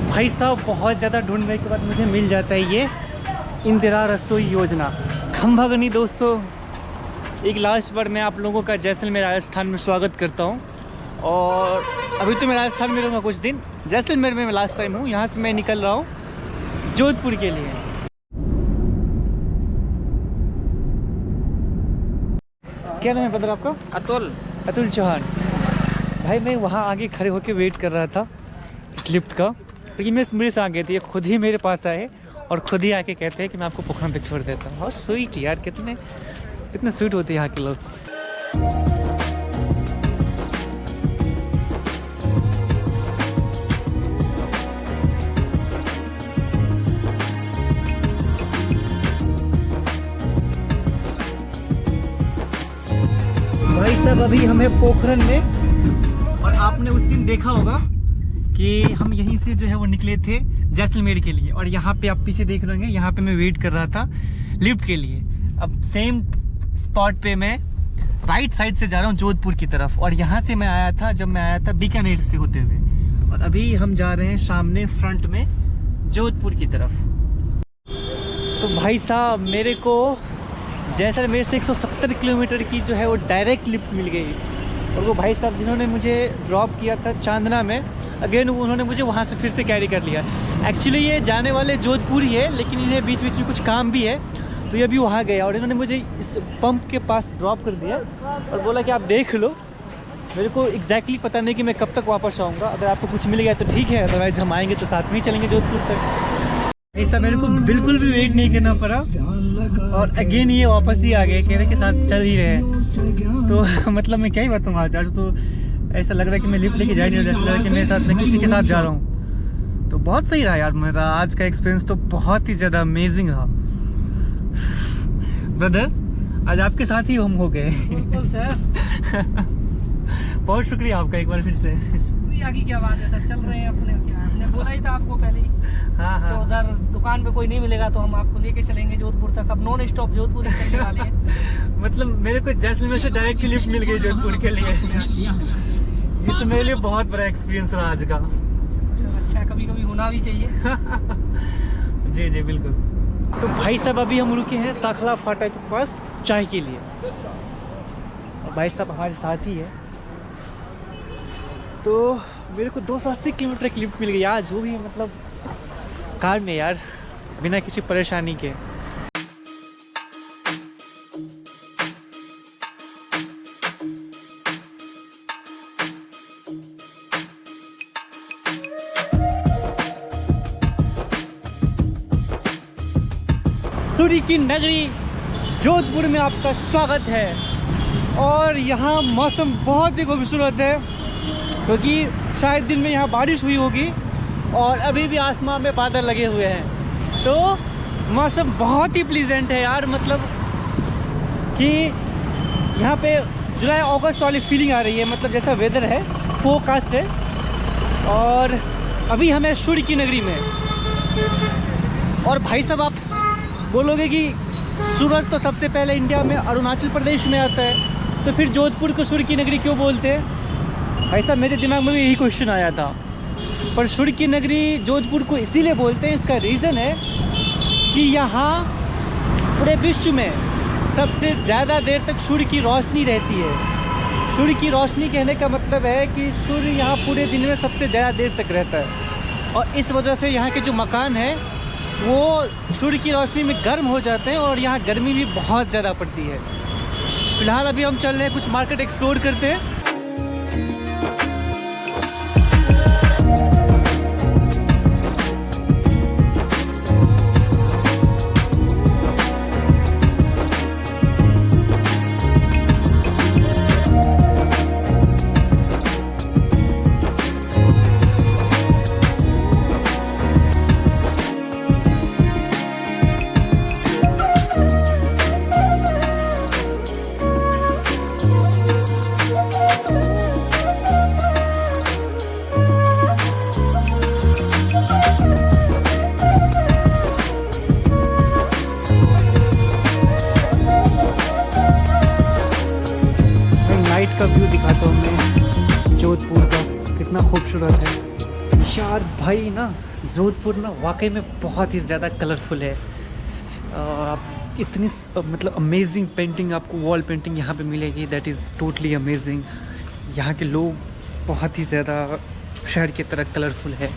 भाई साहब बहुत ज़्यादा ढूंढने के बाद मुझे मिल जाता है ये इंदिरा रसोई योजना खंभागनी। दोस्तों एक लास्ट बार मैं आप लोगों का जैसलमेर राजस्थान में स्वागत करता हूँ। और अभी तो मैं राजस्थान में रहूँगा कुछ दिन। जैसलमेर में मैं लास्ट टाइम हूँ, यहाँ से मैं निकल रहा हूँ जोधपुर के लिए। क्या नाम है ब्रदर आपका? अतुल चौहान। भाई मैं वहाँ आगे खड़े होकर वेट कर रहा था इस लिफ्ट का, क्योंकि मेरे से आ गए थे, ये खुद ही मेरे पास आए और खुद ही आके कहते हैं कि मैं आपको पोखरण तक छोड़ देता हूँ। और स्वीट यार, कितने स्वीट होते हैं यहाँ के लोग। भाई साहब अभी हमें पोखरण में, और आपने उस दिन देखा होगा कि हम यहीं से जो है वो निकले थे जैसलमेर के लिए। और यहाँ पे आप पीछे देख रहे होंगे, यहाँ पे मैं वेट कर रहा था लिफ्ट के लिए। अब सेम स्पॉट पे मैं राइट साइड से जा रहा हूँ जोधपुर की तरफ। और यहाँ से मैं आया था, जब मैं आया था बीकानेर से होते हुए, और अभी हम जा रहे हैं सामने फ्रंट में जोधपुर की तरफ। तो भाई साहब मेरे को जैसलमेर से 170 किलोमीटर की जो है वो डायरेक्ट लिफ्ट मिल गई। और वो भाई साहब जिन्होंने मुझे ड्रॉप किया था चांदना में, अगेन उन्होंने मुझे वहाँ से फिर से कैरी कर लिया। एक्चुअली ये जाने वाले जोधपुर ही है, लेकिन इन्हें बीच बीच में कुछ काम भी है, तो ये अभी वहाँ गया। और इन्होंने मुझे इस पंप के पास ड्रॉप कर दिया और बोला कि आप देख लो। मेरे को एग्जैक्टली पता नहीं कि मैं कब तक वापस आऊँगा। अगर आपको कुछ मिल गया तो ठीक है, अदरवाइज हम आएँगे तो साथ में ही चलेंगे जोधपुर तक। ऐसा मेरे को बिल्कुल भी वेट नहीं करना पड़ा। और अगेन ये वापस ही आ गए, कह रहे के साथ चल ही रहे हैं। तो मतलब मैं क्या ही बताऊँ, आज तो ऐसा लग रहा है कि मैं लिफ्ट लेके जा नहीं रहा, ऐसा लग रहा है कि मेरे साथ मैं किसी के साथ जा रहा हूँ। तो बहुत सही रहा यार, मेरा आज का एक्सपीरियंस तो बहुत ही ज़्यादा अमेजिंग रहा। ब्रदर आज आपके साथ ही हम हो गए। बिल्कुल सर। बहुत शुक्रिया आपका एक बार फिर से। शुक्रिया की क्या बात है सर, चल रहे हैं अपने। क्या हमने बोला ही था आपको पहले ही। हाँ तो उधर दुकान पे कोई नहीं मिलेगा तो हम आपको लेके चलेंगे जोधपुर तक। अब नॉन स्टॉप जोधपुर ही चलने वाले हैं। मतलब मेरे को जैसलमेर से डायरेक्ट लिफ्ट मिल गई जोधपुर के लिए। ये तो मेरे लिए बहुत बड़ा एक्सपीरियंस रहा आज का। सर अच्छा, कभी कभी होना भी चाहिए। जी जी बिल्कुल। तो भाई साहब अभी हम रुके हैं साखला फाटक के पास चाय के लिए, और भाई साहब हमारे साथ ही है। तो मेरे को 280 किलोमीटर की लिफ्ट मिल गई आज, वो भी मतलब कार में यार, बिना किसी परेशानी के। सूर्य की नगरी जोधपुर में आपका स्वागत है। और यहाँ मौसम बहुत ही खूबसूरत है, क्योंकि शायद दिन में यहाँ बारिश हुई होगी और अभी भी आसमान में बादल लगे हुए हैं। तो मौसम बहुत ही प्लीजेंट है यार, मतलब कि यहाँ पे जुलाई अगस्त वाली फीलिंग आ रही है, मतलब जैसा वेदर है फोरकास्ट है। और अभी हमें सूर्य की नगरी में। और भाई साहब आप बोलोगे कि सूरज तो सबसे पहले इंडिया में अरुणाचल प्रदेश में आता है, तो फिर जोधपुर को सूर्य की नगरी क्यों बोलते हैं? भाई साहब मेरे दिमाग में भी यही क्वेश्चन आया था। पर सूर्य की नगरी जोधपुर को इसीलिए बोलते हैं, इसका रीज़न है कि यहाँ पूरे विश्व में सबसे ज़्यादा देर तक सूर्य की रोशनी रहती है। सूर्य की रोशनी कहने का मतलब है कि सूर्य यहाँ पूरे दिन में सबसे ज़्यादा देर तक रहता है, और इस वजह से यहाँ के जो मकान हैं वो सूर्य की रोशनी में गर्म हो जाते हैं, और यहाँ गर्मी भी बहुत ज़्यादा पड़ती है। फिलहाल अभी हम चल रहे हैं, कुछ मार्केट एक्सप्लोर करते हैं। का व्यू दिखाता हूँ मैं जोधपुर का, कितना खूबसूरत है यार। भाई ना जोधपुर ना वाकई में बहुत ही ज़्यादा कलरफुल है। आप इतनी मतलब अमेजिंग पेंटिंग, आपको वॉल पेंटिंग यहाँ पे मिलेगी, दैट इज़ टोटली अमेजिंग। यहाँ के लोग बहुत ही ज़्यादा शहर की तरह कलरफुल है।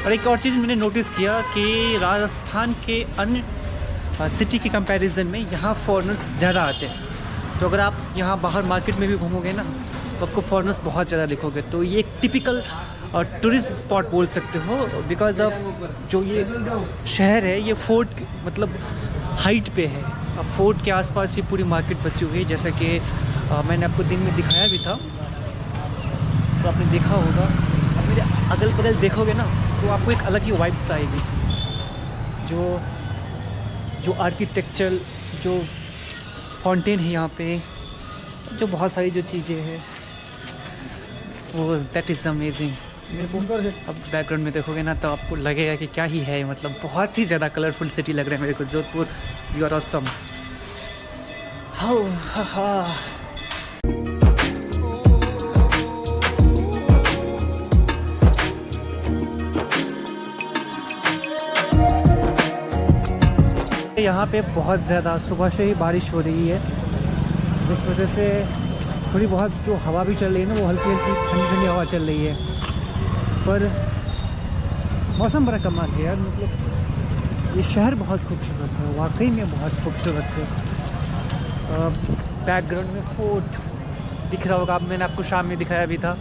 और एक और चीज़ मैंने नोटिस किया कि राजस्थान के अन्य सिटी के कंपैरिजन में यहाँ फॉरेनर्स ज़्यादा आते हैं। तो अगर आप यहाँ बाहर मार्केट में भी घूमोगे ना तो आपको फॉरेनर्स बहुत ज़्यादा दिखोगे। तो ये एक टिपिकल टूरिस्ट स्पॉट बोल सकते हो, बिकॉज ऑफ जो ये शहर है ये फोर्ट मतलब हाइट पे है। अब फोर्ट के आसपास ये पूरी मार्केट बसी हुई है, जैसा कि मैंने आपको दिन में दिखाया भी था, तो आपने देखा होगा। अब मेरे अगल बगल देखोगे ना तो आपको एक अलग ही वाइब्स आएगी। जो आर्किटेक्चर, जो फाउंटेन है यहाँ पे, जो बहुत सारी जो चीज़ें हैं वो दैट इज़ अमेजिंग। मेरे को अब बैकग्राउंड में देखोगे ना तो आपको लगेगा कि क्या ही है, मतलब बहुत ही ज़्यादा कलरफुल सिटी लग रहा है मेरे को जोधपुर। You are awesome. हाँ। यहाँ पे बहुत ज़्यादा सुबह से ही बारिश हो रही है, जिस वजह से थोड़ी बहुत जो हवा भी चल रही है ना वो हल्की हल्की ठंडी ठंडी हवा चल रही है। पर मौसम बड़ा कमाल है यार, मतलब ये शहर बहुत खूबसूरत है, वाकई में बहुत खूबसूरत है। बैकग्राउंड में फोर्ट दिख रहा होगा, अब मैंने आपको शाम में दिखाया भी था।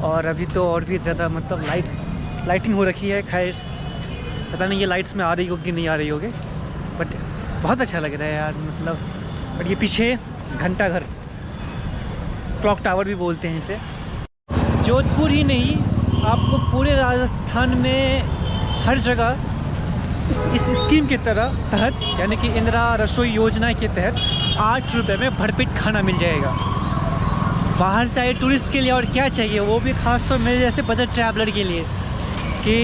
और अभी तो और भी ज़्यादा मतलब लाइटिंग हो रखी है। खैर पता नहीं ये लाइट्स में आ रही होगी कि नहीं आ रही होगी, बट बहुत अच्छा लग रहा है यार मतलब। और ये पीछे घंटा घर, क्लॉक टावर भी बोलते हैं इसे। जोधपुर ही नहीं, आपको पूरे राजस्थान में हर जगह इस स्कीम के तहत यानी कि इंदिरा रसोई योजना के तहत 8 रुपये में भरपेट खाना मिल जाएगा। बाहर से आए टूरिस्ट के लिए और क्या चाहिए, वो भी खास तौर मेरे जैसे बजट ट्रैवलर के लिए, कि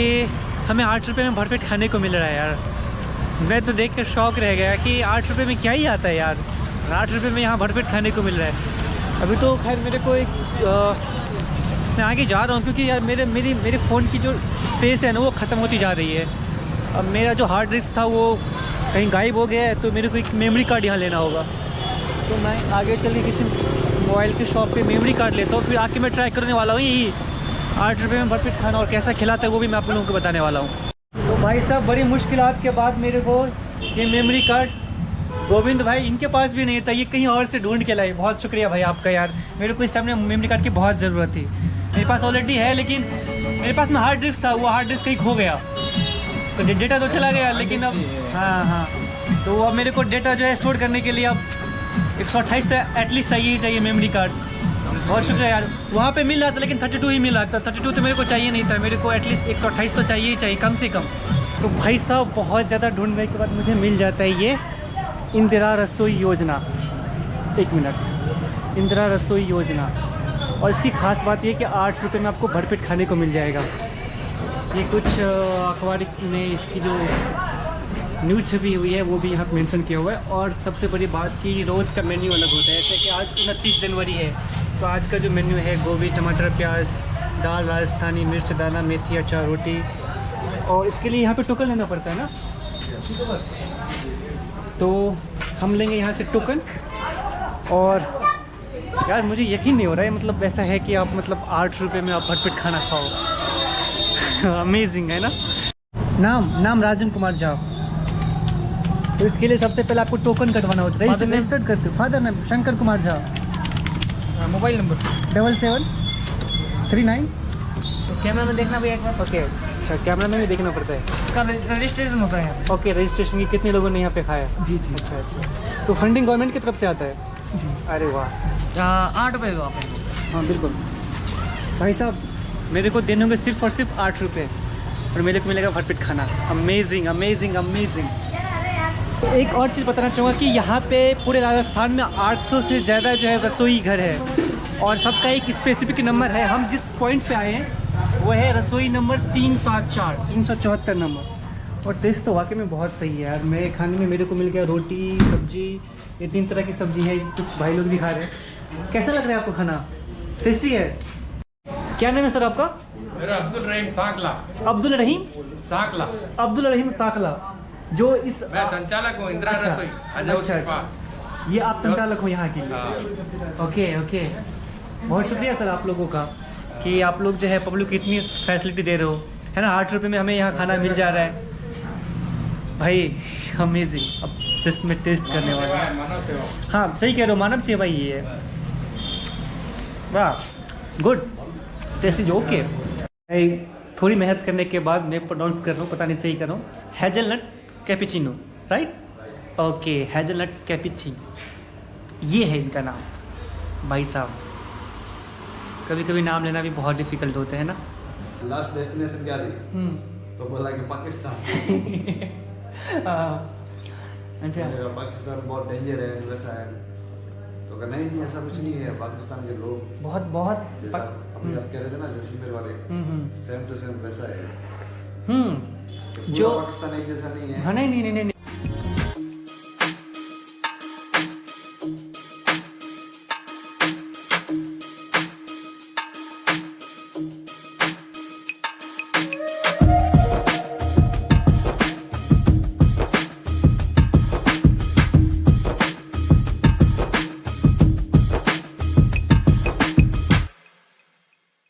हमें 8 रुपये में भरपेट खाने को मिल रहा है यार। मैं तो देख कर शौक रह गया कि 8 रुपये में क्या ही आता है यार, 8 रुपये में यहाँ भरपेट खाने को मिल रहा है। अभी तो खैर मेरे को मैं आगे जा रहा हूँ क्योंकि यार मेरे फ़ोन की जो स्पेस है ना वो ख़त्म होती जा रही है। अब मेरा जो हार्ड डिस्क था वो कहीं गायब हो गया है, तो मेरे को एक मेमोरी कार्ड यहाँ लेना होगा। तो मैं आगे चल के किसी मोबाइल की शॉप पे मेमोरी कार्ड लेता हूँ, फिर आके मैं ट्राई करने वाला हूँ यही 8 रुपये में भरपेट खाना, और कैसा खिलाता है वो भी मैं आप लोगों को बताने वाला हूँ। तो भाई साहब बड़ी मुश्किलात के बाद मेरे को ये मेमोरी कार्ड, गोविंद भाई इनके पास भी नहीं था, ये कहीं और से ढूंढ के लाए। बहुत शुक्रिया भाई आपका यार, मेरे को इस समय मेमोरी कार्ड की बहुत ज़रूरत थी। मेरे पास ऑलरेडी है, लेकिन मेरे पास में हार्ड डिस्क था, वो हार्ड डिस्क कहीं खो गया, तो डेटा तो चला गया, लेकिन अब हाँ तो अब मेरे को डेटा जो है स्टोर करने के लिए अब 128 तो एटलीस्ट चाहिए ही चाहिए मेमोरी कार्ड। बहुत शुक्रिया यार, वहाँ पे मिल रहा था लेकिन 32 ही मिल रहा था, 32 तो मेरे को चाहिए नहीं था, मेरे को एटलीस्ट 128 तो चाहिए ही चाहिए कम से कम। तो भाई साहब बहुत ज़्यादा ढूंढने के बाद मुझे मिल जाता है ये इंदिरा रसोई योजना। 1 मिनट, इंदिरा रसोई योजना। और इसकी ख़ास बात ये कि 8 रुपये में आपको भरपेट खाने को मिल जाएगा। ये कुछ अखबार में इसकी जो न्यूज़ छपी हुई है वो भी यहाँ पर मेंशन किया हुआ है। और सबसे बड़ी बात कि रोज़ का मेन्यू अलग होता है, जैसे कि आज 29 जनवरी है, तो आज का जो मेन्यू है गोभी टमाटर प्याज दाल राजस्थानी मिर्च दाना मेथी अचार रोटी, और इसके लिए यहाँ पे टोकन लेना पड़ता है ना, तो हम लेंगे यहाँ से टोकन। और यार मुझे यकीन नहीं हो रहा है, मतलब ऐसा है कि आप मतलब 8 रुपये में आप भरपेट खाना खाओ। अमेजिंग है ना। नाम राजन कुमार झा। तो इसके लिए सबसे पहले आपको टोकन कटवाना होता है, रजिस्टर्ड करते हो। Father name Shankar Kumar Jha, mobile number 7739। तो कैमरा में देखना भैया एक बार। ओके अच्छा, कैमरा में भी देखना पड़ता है। इसका रजिस्ट्रेशन होता है। ओके, रजिस्ट्रेशन की कितने लोगों ने यहाँ पे खाया? जी अच्छा। तो फंडिंग गवर्नमेंट की तरफ से आता है जी। अरे वाह। 8 रुपये दो आप। हाँ बिल्कुल भाई साहब, मेरे को देने होंगे सिर्फ और सिर्फ 8 रुपये, और मेरे को मिलेगा भरपेट खाना। Amazing amazing amazing. तो एक और चीज़ बताना चाहूँगा कि यहाँ पे पूरे राजस्थान में 800 से ज़्यादा जो है रसोई घर है, और सबका एक स्पेसिफिक नंबर है। हम जिस पॉइंट पे आए हैं वो है रसोई नंबर 374 नंबर। और टेस्ट तो वाकई में बहुत सही है यार। मेरे खाने में मेरे को मिल गया रोटी सब्जी, ये 3 तरह की सब्जी है, कुछ भाई लोग भी खा रहे हैं। कैसा लग रहा है आपको खाना? टेस्टी है? क्या नाम है सर आपका? मेरा अब्दुल रहीम साकला। अब्दुल रहीम साकला। अब्दुल रहीम साकला, जो इस मैं संचालक हूँ इंदिरा अच्छा, रसोई हजौर अच्छा, के अच्छा। पास। ये आप संचालक हो यहाँ के लिए? हाँ। ओके ओके, बहुत शुक्रिया सर आप लोगों का कि आप लोग जो है पब्लिक को इतनी फैसिलिटी दे रहे हो, है ना। 8 रुपये में हमें यहाँ खाना मिल जा रहा है भाई, अमेजिंग। अब जस्ट मैं टेस्ट करने वाला हूँ। मानव सेवा। हाँ सही कह रहे हो, मानव सेवा ही है। वाह, गुड, टेस्ट इज ओके। थोड़ी मेहनत करने के बाद मैं प्रोनाउंस कर रहा हूँ, पता नहीं सही कर रहा हूँ, hazelnut cappuccino, right? Okay, hazelnut cappuccino, ये है इनका नाम। भाई साहब, कभी कभी नाम लेना भी बहुत डिफिकल्ट होता है ना। लास्ट डेस्टिनेशन क्या रही? तो बोला कि पाकिस्तान। अच्छा, मैंने कहा पाकिस्तान बहुत डेंजर है, वैसा है। तो कहा नहीं ऐसा कुछ नहीं है, पाकिस्तान के लोग बहुत बहुत जैसा अभी आप कह रहे थे ना जैसलमेर वाले, सेम टू सेम वैसा है। जो पाकिस्तान एक जैसा नहीं है। हाँ नहीं नहीं नहीं नहीं